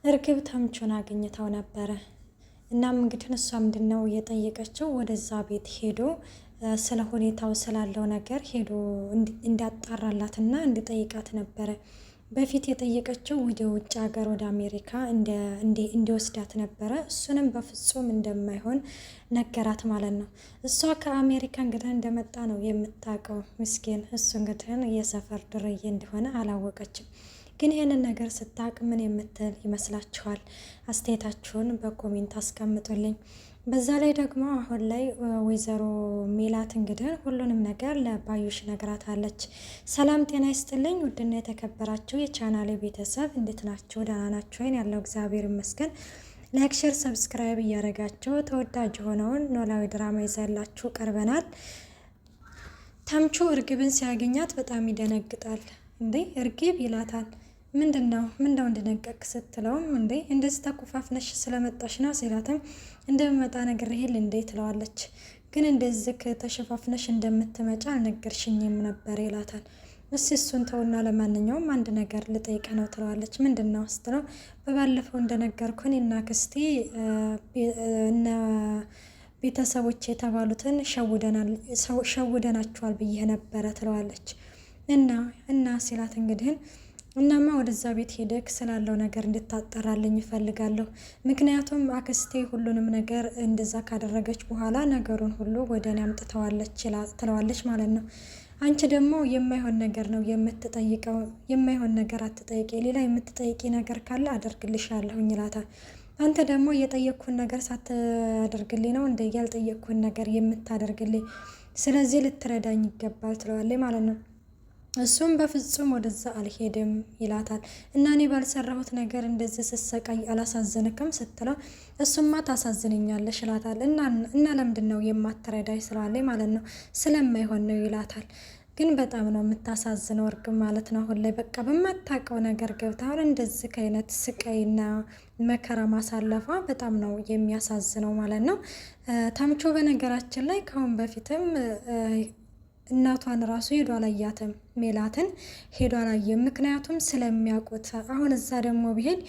እርግብ ተምቹን አግኝታው ነበረ። እናም እንግዲህ እሷ ምንድነው እየጠየቀችው ወደዛ ቤት ሄዶ ስለ ሁኔታው ስላለው ነገር ሄዶ እንዲያጣራላትና እንዲጠይቃት ነበረ። በፊት የጠየቀችው ወደ ውጭ ሀገር ወደ አሜሪካ እንዲወስዳት ነበረ። እሱንም በፍጹም እንደማይሆን ነገራት ማለት ነው። እሷ ከአሜሪካ እንግዲህ እንደመጣ ነው የምታውቀው ምስኪን። እሱ እንግዲህ የሰፈር ድርዬ እንደሆነ አላወቀችም። ግን ይህንን ነገር ስታቅ ምን የምትል ይመስላችኋል? አስተያየታችሁን በኮሜንት አስቀምጡልኝ። በዛ ላይ ደግሞ አሁን ላይ ወይዘሮ ሜላት እንግዲህ ሁሉንም ነገር ለባዩሽ ነግራታለች። ሰላም ጤና ይስጥልኝ ውድና የተከበራችሁ የቻናሌ ቤተሰብ እንዴት ናችሁ? ደህና ናችሁ ወይን? ያለው እግዚአብሔር ይመስገን። ላይክ፣ ሼር፣ ሰብስክራይብ እያደረጋችሁ ተወዳጅ የሆነውን ኖላዊ ድራማ ይዘላችሁ ቀርበናል። ተምቹ እርግብን ሲያገኛት በጣም ይደነግጣል። እንዴ እርግብ ይላታል። ምንድነው እንድነቀቅ ስትለውም እንዴ እንደዚህ ተኩፋፍነሽ ስለመጣሽ ነው ሲላትም እንደምመጣ ነግሬህ እንዴ ትለዋለች። ግን እንደዚህ ተሸፋፍነሽ እንደምትመጪ አልነገርሽኝም ነበር ይላታል። እሱን ተውና ለማንኛውም አንድ ነገር ልጠይቅ ነው ትለዋለች። ምንድነው ስትለው በባለፈው እንደነገርኩን እና ክስቴ እነ ቤተሰቦች የተባሉትን ሸውደናቸዋል ብዬ ነበረ ትለዋለች። እና ሲላት እንግዲህ እናማ ወደዛ ቤት ሄደክ ስላለው ነገር እንድታጠራልኝ እፈልጋለሁ። ምክንያቱም አክስቴ ሁሉንም ነገር እንደዛ ካደረገች በኋላ ነገሩን ሁሉ ወደ እኔ አምጥተዋለች ትለዋለች ማለት ነው። አንቺ ደግሞ የማይሆን ነገር ነው የምትጠይቀው፣ የማይሆን ነገር አትጠይቂ፣ ሌላ የምትጠይቂ ነገር ካለ አደርግልሻለሁኝ ይላታል። አንተ ደግሞ የጠየቅኩን ነገር ሳታደርግልኝ ነው እንደ ያልጠየቅኩን ነገር የምታደርግልኝ፣ ስለዚህ ልትረዳኝ ይገባል ትለዋለች ማለት ነው። እሱም በፍጹም ወደዛ አልሄድም ይላታል። እና እኔ ባልሰራሁት ነገር እንደዚህ ስሰቃይ አላሳዝንክም ስትለው እሱማ ታሳዝንኛለሽ ይላታል። እና ለምንድን ነው የማትረዳኝ ስላለኝ ማለት ነው፣ ስለማይሆን ነው ይላታል። ግን በጣም ነው የምታሳዝነው እርግብ ማለት ነው። አሁን ላይ በቃ በማታውቀው ነገር ገብታ አሁን እንደዚህ ከአይነት ስቃይና መከራ ማሳለፏ በጣም ነው የሚያሳዝነው ማለት ነው። ተምቹ በነገራችን ላይ ከአሁን በፊትም እናቷን ራሱ ሄዶ አላያትም፣ ሜላትን ሄዶ አላየም። ምክንያቱም ስለሚያውቁት። አሁን እዛ ደግሞ ቢሄድ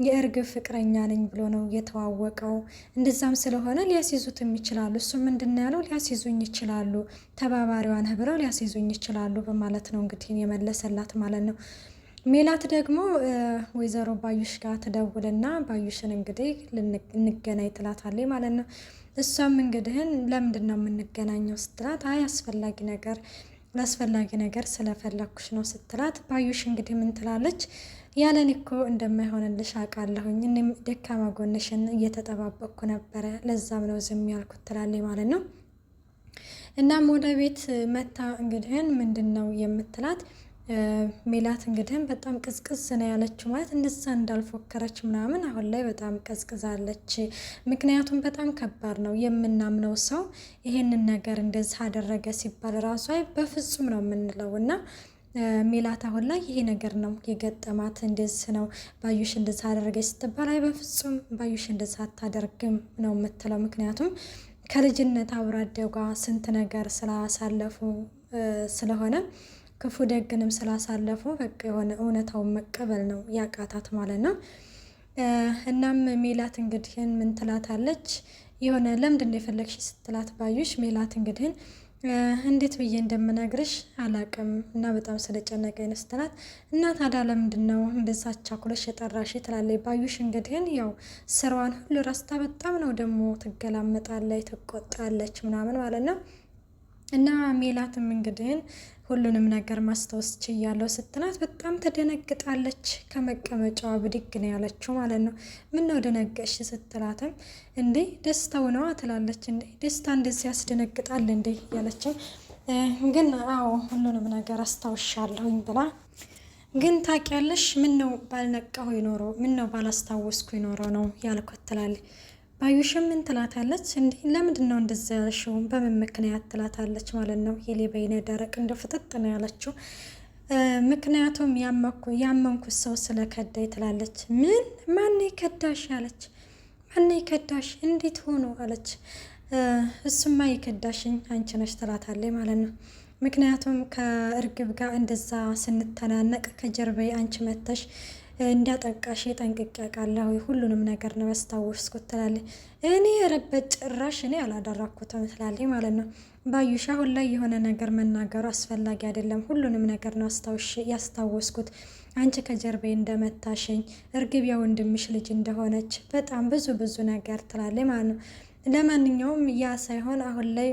የእርግብ ፍቅረኛ ነኝ ብሎ ነው የተዋወቀው። እንደዛም ስለሆነ ሊያስይዙትም ይችላሉ። እሱ ምንድነው ያለው? ሊያስይዙኝ ይችላሉ፣ ተባባሪዋ ነህ ብለው ሊያስይዙኝ ይችላሉ በማለት ነው እንግዲህ የመለሰላት ማለት ነው። ሜላት ደግሞ ወይዘሮ ባዩሽ ጋር ትደውልና ባዩሽን እንግዲህ እንገናኝ ትላታለች ማለት ነው። እሷም እንግዲህ ለምንድን ነው የምንገናኘው ስትላት አይ ለአስፈላጊ ነገር ስለፈለኩሽ ነው ስትላት፣ ባዩሽ እንግዲህ ምን ትላለች? ያለን እኮ እንደማይሆንልሽ አውቃለሁኝ፣ እኔም ደካማ ጎንሽን እየተጠባበቅኩ ነበረ፣ ለዛም ነው ዝም ያልኩት ትላለች ማለት ነው። እናም ወደ ቤት መታ እንግዲህ ምንድን ነው የምትላት ሜላት እንግዲህ በጣም ቅዝቅዝ ነው ያለችው። ማለት እንደዛ እንዳልፎከረች ምናምን አሁን ላይ በጣም ቀዝቅዛለች። ምክንያቱም በጣም ከባድ ነው የምናምነው ሰው ይሄንን ነገር እንደዚህ አደረገ ሲባል ራሱ አይ በፍጹም ነው የምንለው። እና ሜላት አሁን ላይ ይሄ ነገር ነው የገጠማት። እንደዚህ ነው ባዩሽ እንደዚህ አደረገች ስትባል አይ በፍጹም ባዩሽ እንደዚህ አታደርግም ነው የምትለው። ምክንያቱም ከልጅነት አብሮ አደጓ ስንት ነገር ስላሳለፉ ስለሆነ ክፉ ደግንም ስላሳለፉ በቃ የሆነ እውነታውን መቀበል ነው ያቃታት ማለት ነው። እናም ሜላት እንግዲህ ምን ትላታለች? የሆነ ለምንድን ነው የፈለግሽ ስትላት ባዩሽ ሜላት እንግዲህ እንዴት ብዬ እንደምነግርሽ አላቅም እና በጣም ስለጨነቀኝ ነው ስትላት፣ እና ታዲያ ለምንድን ነው እንደዛ አቻኩለሽ የጠራሽ ትላለች ባዩሽ። እንግዲህ ያው ስራዋን ሁሉ ረስታ በጣም ነው ደግሞ ትገላመጣለች፣ ትቆጣለች ምናምን ማለት ነው። እና ሜላትም እንግዲህ ሁሉንም ነገር ማስታወስ ችያለሁ ስትላት በጣም ትደነግጣለች። ከመቀመጫዋ ብድግ ነው ያለችው ማለት ነው። ምን ነው ደነገሽ ስትላትም እንዴ ደስታው ነዋ ትላለች። እንዴ ደስታ እንደዚህ ያስደነግጣል እንዴ ያለችው። ግን አዎ ሁሉንም ነገር አስታውሻለሁኝ ብላ ግን ታውቂያለሽ ምን ነው ባልነቃሁ ይኖሮ ምን ነው ባላስታወስኩ ይኖሮ ነው ያልኩት ትላለች። ባዩሽም ምን ትላታለች? እንዴ ለምንድን ነው እንደዛ ያልሽው? በምን ምክንያት ትላታለች ማለት ነው። የሌበይነ ደረቅ እንደ ፍጥጥ ነው ያለችው። ምክንያቱም ያመንኩት ሰው ስለከዳይ ትላለች። ምን ማን ከዳሽ አለች። ማን ከዳሽ? እንዴት ሆኖ አለች። እሱማ የከዳሽኝ አንቺ ነሽ ትላታለች ማለት ነው። ምክንያቱም ከእርግብ ጋር እንደዛ ስንተናነቅ ከጀርባዬ አንቺ መተሽ እንዳጠቃሽ ጠንቅቄ አውቃለሁ፣ ሁሉንም ነገር ነው ያስታወስኩት ትላለች። እኔ ረበት ጭራሽ እኔ አላደረኩትም ትላለች ማለት ነው። ባዩሽ አሁን ላይ የሆነ ነገር መናገሩ አስፈላጊ አይደለም፣ ሁሉንም ነገር ነው ያስታወስኩት፣ አንቺ ከጀርባዬ እንደመታሽኝ፣ እርግብ የወንድምሽ ልጅ እንደሆነች በጣም ብዙ ነገር ትላለች ማለት ነው። ለማንኛውም ያ ሳይሆን አሁን ላይ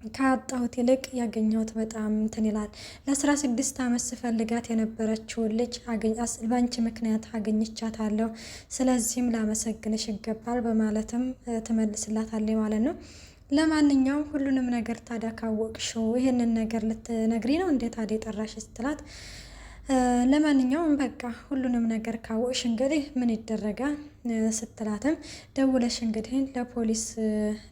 ካጣሁት ይልቅ ያገኘሁት በጣም እንትን ይላል። ለ16 ዓመት ስፈልጋት የነበረችውን ልጅ በአንቺ ምክንያት አገኝቻታለሁ፣ ስለዚህም ላመሰግንሽ ይገባል በማለትም ትመልስላታለች ማለት ነው። ለማንኛውም ሁሉንም ነገር ታዲያ ካወቅሽው ይህንን ነገር ልትነግሪ ነው እንዴት ታዲያ የጠራሽ ስትላት፣ ለማንኛውም በቃ ሁሉንም ነገር ካወቅሽ እንግዲህ ምን ይደረጋል ስትላትም፣ ደውለሽ እንግዲህ ለፖሊስ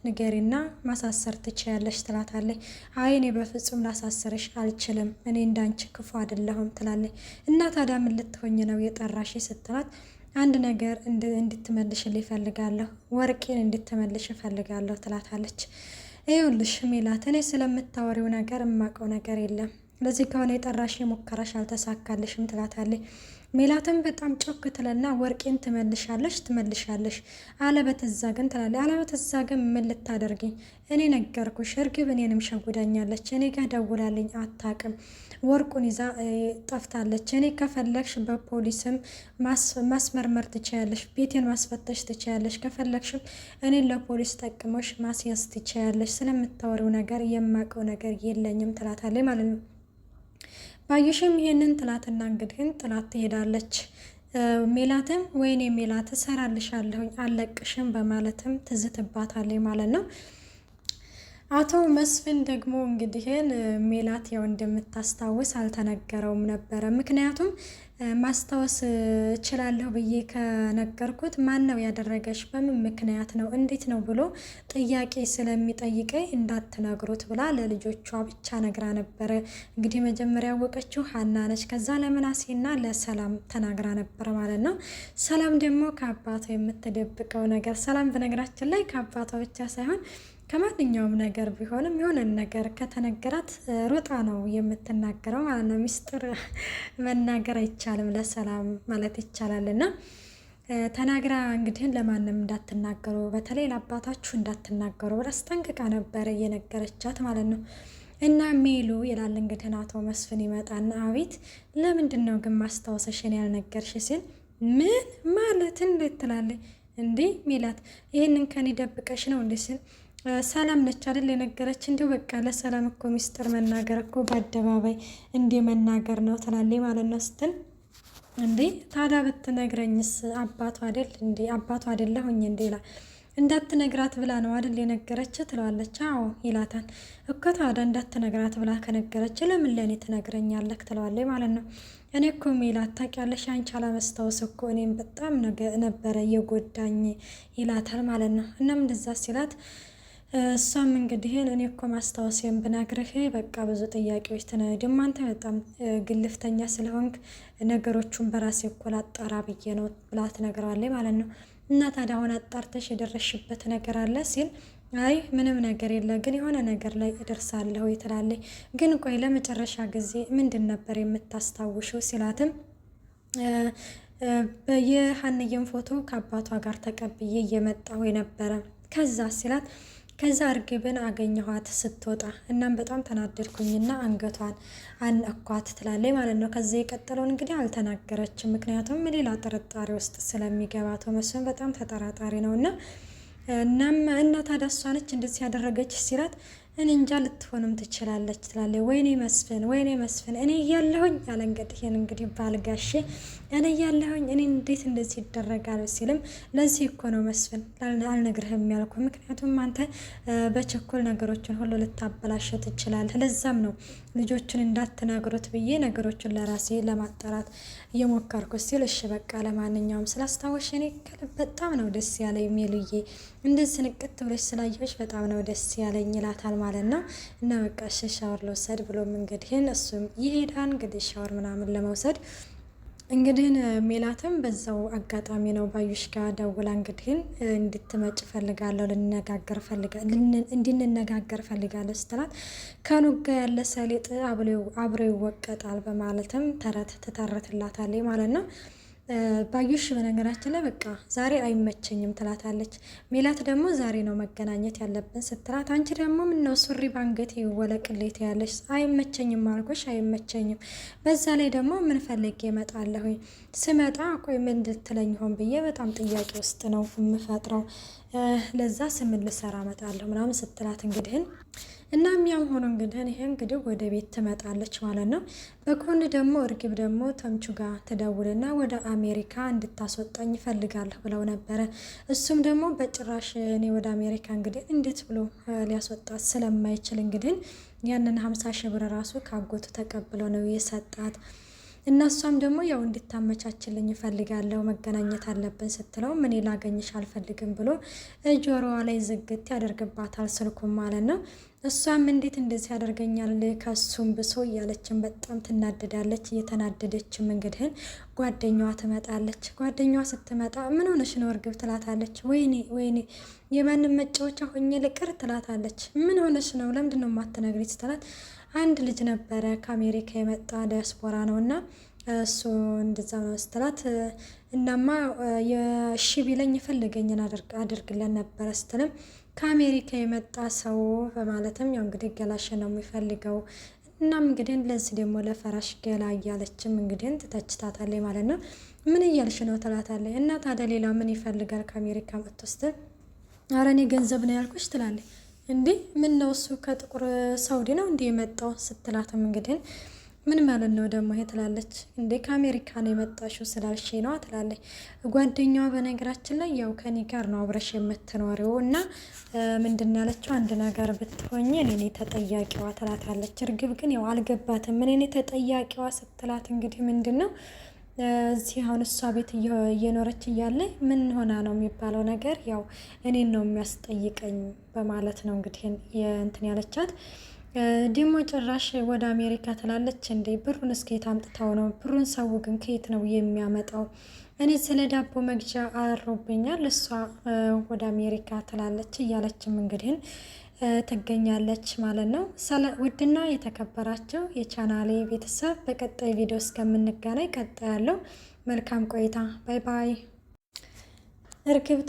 ንገሪና ማሳሰር ትችያለሽ ትላታለች። አይ እኔ በፍጹም ላሳሰርሽ አልችልም፣ እኔ እንዳንቺ ክፉ አይደለሁም ትላለች። እና ታዲያ ምን ልትሆኝ ነው የጠራሽ ስትላት፣ አንድ ነገር እንድትመልሽልኝ እፈልጋለሁ፣ ወርቄን እንድትመልሽ እፈልጋለሁ ትላታለች። ይኸውልሽ ሜላት፣ እኔ ስለምታወሪው ነገር እማቀው ነገር የለም፣ ለዚህ ከሆነ የጠራሽ ሙከራሽ አልተሳካልሽም ትላታለች። ሜላትም በጣም ጮክ ትለና ወርቄን ትመልሻለሽ አለበተዛ ግን ትላለች። አለበተዛ ግን ምን ልታደርጊኝ? እኔ ነገርኩሽ፣ እርግብ እኔንም ሸጉዳኛለች፣ እኔ ጋር ደውላልኝ አታቅም፣ ወርቁን ይዛ ጠፍታለች። እኔ ከፈለግሽ በፖሊስም ማስመርመር ትችያለሽ፣ ቤቴን ማስፈተሽ ትችያለሽ፣ ከፈለግሽም እኔን ለፖሊስ ጠቅመሽ ማስያዝ ትችያለሽ፣ ስለምታወሪው ነገር የማውቀው ነገር የለኝም ትላታለች ማለት ነው። ባዩሽም ይሄንን ጥላትና እንግዲህን ጥላት ትሄዳለች። ሜላትም ወይኔ ሜላት እሰራልሻለሁኝ አለቅሽም በማለትም ትዝትባታለች ማለት ነው። አቶ መስፍን ደግሞ እንግዲህን ሜላት ያው እንደምታስታውስ አልተነገረውም ነበረ። ምክንያቱም ማስታወስ እችላለሁ ብዬ ከነገርኩት ማን ነው ያደረገች፣ በምን ምክንያት ነው፣ እንዴት ነው ብሎ ጥያቄ ስለሚጠይቀኝ እንዳትነግሩት ብላ ለልጆቿ ብቻ ነግራ ነበረ። እንግዲህ መጀመሪያ ያወቀችው ሀና ነች። ከዛ ለምናሴና ለሰላም ተናግራ ነበረ ማለት ነው። ሰላም ደግሞ ከአባቷ የምትደብቀው ነገር፣ ሰላም በነገራችን ላይ ከአባቷ ብቻ ሳይሆን ከማንኛውም ነገር ቢሆንም የሆነ ነገር ከተነገራት ሮጣ ነው የምትናገረው ማለት ነው። ሚስጥር መናገር አይቻልም ለሰላም ማለት ይቻላል። እና ተናግራ እንግዲህ ለማንም እንዳትናገሩ፣ በተለይ ለአባታችሁ እንዳትናገሩ ብላ አስጠንቅቃ ነበረ እየነገረቻት ማለት ነው። እና ሜሉ ይላል እንግዲህ አቶ መስፍን ይመጣና፣ አቤት ለምንድን ነው ግን ማስታወሰሽን ያልነገርሽ ሲል፣ ምን ማለት እንዴት ትላለች እንዴ ሜላት፣ ይህንን ከኔ ደብቀሽ ነው እንዴ ሲል፣ ሰላም ነች አይደል የነገረች፣ እንዲሁ በቃ ለሰላም እኮ ሚስጥር መናገር እኮ በአደባባይ እንዴ መናገር ነው ትላለች ማለት ነው ስትል፣ እንዴ ታዲያ ብትነግረኝስ አባቷ አይደል እንዴ አባቷ አይደለሁኝ እንዴ ይላል። እንዳትነግራት ብላ ነው አይደል የነገረች ትለዋለች። አዎ ይላታል እኮ ታዲያ እንዳትነግራት ብላ ከነገረች ለምን ለእኔ ትነግረኛለህ ትለዋለች ማለት ነው። እኔ እኮ ሜላት ታውቂያለሽ፣ አንቺ አለመስታወስ እኮ እኔም በጣም ነበረ የጎዳኝ ይላታል ማለት ነው። እናም እንደዛ ሲላት እሷም እንግዲህ እኔ እኮ ማስታወሴን ብነግርህ በቃ ብዙ ጥያቄዎች ደግሞ አንተ በጣም ግልፍተኛ ስለሆንክ ነገሮቹን በራሴ እኮ ላጣራ ብዬ ነው ብላ ትነግረዋለች ማለት ነው። እና ታዲያ አሁን አጣርተሽ የደረሽበት ነገር አለ ሲል፣ አይ ምንም ነገር የለ፣ ግን የሆነ ነገር ላይ እደርሳለሁ ትላለች። ግን ቆይ ለመጨረሻ ጊዜ ምንድን ነበር የምታስታውሽው ሲላትም፣ የሀንዬን ፎቶ ከአባቷ ጋር ተቀብዬ እየመጣሁ የነበረ ከዛ ሲላት፣ ከዛ እርግብን አገኘኋት ስትወጣ፣ እናም በጣም ተናደድኩኝና አንገቷን አነኳት ትላለች ማለት ነው። ከዚህ የቀጠለውን እንግዲህ አልተናገረችም፣ ምክንያቱም ሌላ ጥርጣሬ ውስጥ ስለሚገባ መስፍን በጣም ተጠራጣሪ ነው። እናም እና ታዲያ እሷ ነች እንደዚህ ያደረገች ሲላት፣ እኔ እንጃ ልትሆንም ትችላለች ትላለች። ወይኔ መስፍን እኔ እያለሁኝ ያለ እንግዲህ ባልጋሼ እኔ እያለሁኝ እኔ እንዴት እንደዚህ ይደረጋል ሲልም፣ ለዚህ እኮ ነው መስፍን አልነግርህም ያልኩ፣ ምክንያቱም አንተ በቸኮል ነገሮችን ሁሉ ልታበላሸ ትችላለህ፣ ለዛም ነው ልጆችን እንዳትነግሩት ብዬ ነገሮችን ለራሴ ለማጣራት እየሞከርኩት ሲል፣ እሺ በቃ ለማንኛውም ስላስታወሽ እኔ በጣም ነው ደስ ያለኝ ሜሉዬ፣ እንደዚህ ንቅት ብለሽ ስላየሽ በጣም ነው ደስ ያለኝ ይላታል ማለት ነው። እና በቃ ሻወር ልውሰድ ብሎም እንግዲህ እሱም ይሄዳል እንግዲህ ሻወር ምናምን ለመውሰድ። እንግዲህ ሜላትም በዛው አጋጣሚ ነው ባዩሽ ጋር ደውላ እንግዲህ እንድትመጭ ፈልጋለሁ እንድንነጋገር ፈልጋለሁ ስትላት፣ ከኑጋ ያለ ሰሊጥ አብሮ ይወቀጣል በማለትም ተረት ትተረትላታለች ማለት ነው። ባዩሽ በነገራችን ላይ በቃ ዛሬ አይመቸኝም ትላታለች። ሜላት ደግሞ ዛሬ ነው መገናኘት ያለብን ስትላት፣ አንቺ ደግሞ ምነው ሱሪ ባንገት ይወለቅልት ያለች? አይመቸኝም አልኩሽ አይመቸኝም። በዛ ላይ ደግሞ ምን ፈልጌ እመጣለሁ? ስመጣ ቆይ ምን ልትለኝ ሆን ብዬ በጣም ጥያቄ ውስጥ ነው የምፈጥረው። ለዛ ስምን ልሰራ እመጣለሁ ምናምን ስትላት እንግዲህን እና ያም ሆኖ ይሄ እንግዲህ ወደ ቤት ትመጣለች ማለት ነው። በጎን ደግሞ እርግብ ደግሞ ተምቹ ጋር ትደውልና ወደ አሜሪካ እንድታስወጣኝ ይፈልጋለሁ ብለው ነበረ። እሱም ደግሞ በጭራሽ እኔ ወደ አሜሪካ እንግዲህ እንዴት ብሎ ሊያስወጣት ስለማይችል እንግዲህ ያንን 50 ሺህ ብር ራሱ ካጎቱ ተቀብለው ነው የሰጣት። እና እሷም ደግሞ ያው እንድታመቻችልኝ እፈልጋለሁ መገናኘት አለብን ስትለው ምን ላገኝሽ አልፈልግም ብሎ ጆሮዋ ላይ ዝግት ያደርግባታል ስልኩም ማለት ነው። እሷም እንዴት እንደዚህ ያደርገኛል ከሱም ብሶ እያለችን በጣም ትናደዳለች። እየተናደደችም እንግዲህን ጓደኛዋ ትመጣለች። ጓደኛዋ ስትመጣ ምን ሆነሽ ነው እርግብ ትላታለች። ወይኔ የማንም መጫወቻ ሆኜ ልቅር ትላታለች። ምን ሆነሽ ነው ለምንድን ነው የማትነግሪኝ ስትላት፣ አንድ ልጅ ነበረ ከአሜሪካ የመጣ ዲያስፖራ ነው እና እሱ እንደዛ ነው ስትላት፣ እናማ የሺ ቢለኝ የፈለገኝን አድርግለን ነበረ ስትልም ከአሜሪካ የመጣ ሰው በማለትም ያው እንግዲህ ገላሽ ነው የሚፈልገው። እናም እንግዲህ ለዚህ ደግሞ ለፈራሽ ገላ እያለችም እንግዲህ ትተችታታለች ማለት ነው። ምን እያልሽ ነው ትላታለች። እና ታዲያ ሌላ ምን ይፈልጋል ከአሜሪካ መጥቶ ስትል፣ ኧረ እኔ ገንዘብ ነው ያልኩሽ ትላለች። እንዴ ምን ነው እሱ ከጥቁር ሳውዲ ነው እንዲህ የመጣው ስትላትም እንግዲህ ምን ማለት ነው ደግሞ ይሄ ትላለች። እንዴ ከአሜሪካ ነው የመጣሽው ስላልሽ ነው ትላለች። ጓደኛዋ በነገራችን ላይ ያው ከኔ ጋር ነው አብረሽ የምትኖሪው እና ምንድን ያለችው አንድ ነገር ብትሆኝ እኔ ተጠያቂዋ ትላታለች። እርግብ ግን ያው አልገባትም። እኔ ተጠያቂዋ ስትላት እንግዲህ ምንድን ነው እዚህ አሁን እሷ ቤት እየኖረች እያለ ምን ሆና ነው የሚባለው ነገር ያው እኔን ነው የሚያስጠይቀኝ በማለት ነው እንግዲህ እንትን ያለቻት። ደግሞ ጭራሽ ወደ አሜሪካ ትላለች። እንዴ ብሩን እስከየት አምጥታው ነው? ብሩን ሰው ግን ከየት ነው የሚያመጣው? እኔ ስለ ዳቦ መግዣ አሮብኛል፣ እሷ ወደ አሜሪካ ትላለች እያለችም እንግዲህ ትገኛለች ማለት ነው። ውድና የተከበራቸው የቻናሌ ቤተሰብ በቀጣይ ቪዲዮ እስከምንገናኝ ቀጣይ ያለው መልካም ቆይታ። ባይ ባይ። እርግብ